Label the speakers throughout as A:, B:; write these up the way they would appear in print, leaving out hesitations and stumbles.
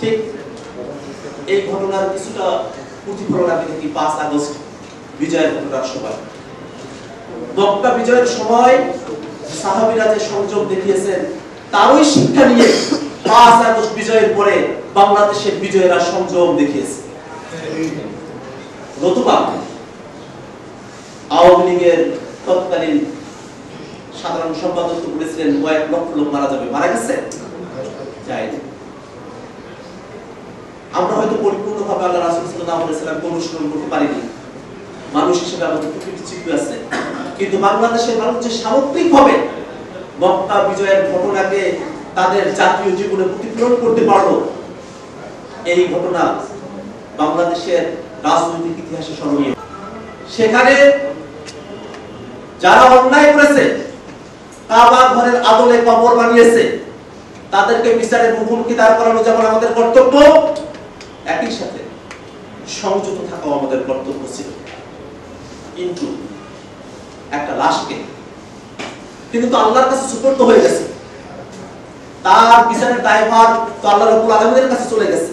A: ঠিক এই ঘটনার কিছুটা প্রতিফলন আমি দেখি 5 আগস্ট বিজয়ের ঘটনার সময়। মক্কা বিজয়ের সময় সাহাবীরা যে সংযম দেখিয়েছেন তারই শিক্ষা নিয়ে 5 আগস্ট বিজয়ের পরে বাংলাদেশের বিজয়েরা সংযম দেখিয়েছে। নতুবা আওয়ামী লীগের তৎকালীন সাধারণ সম্পাদক বলেছিলেন কয়েক লক্ষ লোক মারা যাবে, মারা গেছে? যায়নি। আমরা হয়তো পরিপূর্ণভাবে আল্লাহ রাসূল সাল্লাল্লাহু আলাইহি ওয়াসাল্লামকে অনুসরণ করতে পারিনি, মানুষ হিসেবে আমাদের প্রকৃতি চিত্র আছে, কিন্তু বাংলাদেশের মানুষ যে সামগ্রিকভাবে মক্কা বিজয়ের ঘটনাকে তাদের জাতীয় জীবনে প্রতিফলন করতে পারলো, এই ঘটনা বাংলাদেশের রাজনৈতিক ইতিহাসে স্মরণীয়। সেখানে যারা অন্যায় করেছে, কাবা ঘরের আদলে কবর বানিয়েছে, তাদেরকে বিচারের মুখোমুখি দাঁড় করানো যেমন আমাদের কর্তব্য, একই সাথে সংযত থাকাও আমাদের কর্তব্য ছিল। কিন্তু একটা লাশকে কিন্তু তো আল্লাহর কাছে সুপর্দ হয়ে গেছে, তার বিচারের দায়ভার তো আল্লাহ রাব্বুল আলামিনের কাছে চলে গেছে।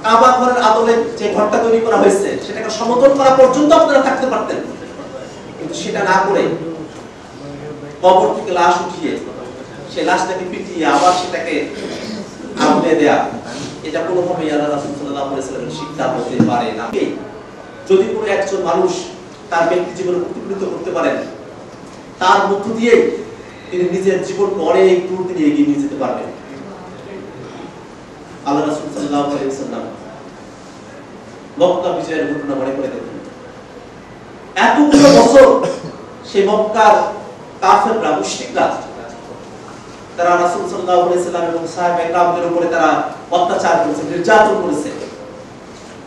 A: কাবা ঘরের আদলে যে ঘরটা তৈরি করা হয়েছে সেটাকে সমতল করা পর্যন্ত আপনারা থাকতে পারতেন, কিন্তু সেটা না করে কবর থেকে লাশ উঠিয়ে সেই লাশটাকে পিটিয়ে আবার সেটাকে আগুনে দেয়া, এটা কোনোভাবেই আল্লাহ রাসূল সাল্লাল্লাহু আলাইহি ওয়াসাল্লামের শিক্ষা হতে পারে না। যদি কোনো একজন মানুষ তার ব্যক্তি জীবনে প্রতিফলিত করতে পারেন, তার মধ্য দিয়ে তিনি নিজের জীবনকে অনেক দূর দিয়ে এগিয়ে নিয়ে যেতে পারবেন। আল্লাহ রাসূল সাল্লাল্লাহু আলাইহি ওয়াসাল্লাম মক্কা বিজয়ের ঘটনা মনে করে দেখেন, এতগুলো বছর সেই মক্কার কাফেররা, মুশরিকরা, তারা রাসূল সাল্লাল্লাহু আলাইহি ওয়াসাল্লাম এবং সাহাবায়ে কেরামদের উপরে তারা অত্যাচার করেছে, নির্যাতন করেছে,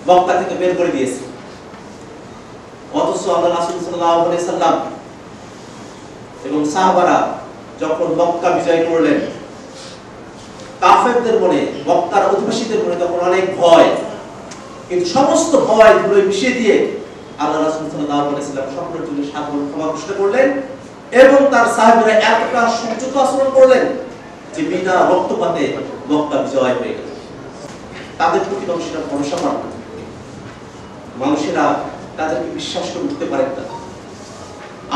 A: মক্কা থেকে বের করে দিয়েছে। অথচ আল্লাহ রাসূল সাল্লাল্লাহু আলাইহি ওয়াসাল্লাম এবং সাহাবারা যখন মক্কা বিজয় করলেন, কাফেরদের মনে, মক্কার অধিবাসীদের মনে তখন অনেক ভয়, কিন্তু সমস্ত ভয় ধুলোয় মিশিয়ে দিয়ে আল্লাহ রাসূল সাল্লাল্লাহু আলাইহি ওয়াসাল্লাম সকলের জন্য সাধারণ ক্ষমা ঘোষণা করলেন এবং তার সাহাবীরা এতটা সংযত আচরণ করলেন যে বিনা রক্তপাতে মক্কা বিজয় হয়ে গেল। তাদের প্রতি মানুষেরা ভরসা পান না, মানুষেরা তাদেরকে বিশ্বাস করে উঠতে পারেন না।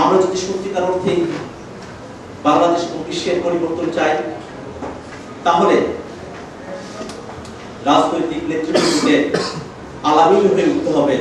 A: আমরা যদি সত্যিকার অর্থে বাংলাদেশ এবং বিশ্বের পরিবর্তন চাই, তাহলে রাজনৈতিক নেতৃত্বকে আলামী হয়ে উঠতে হবে।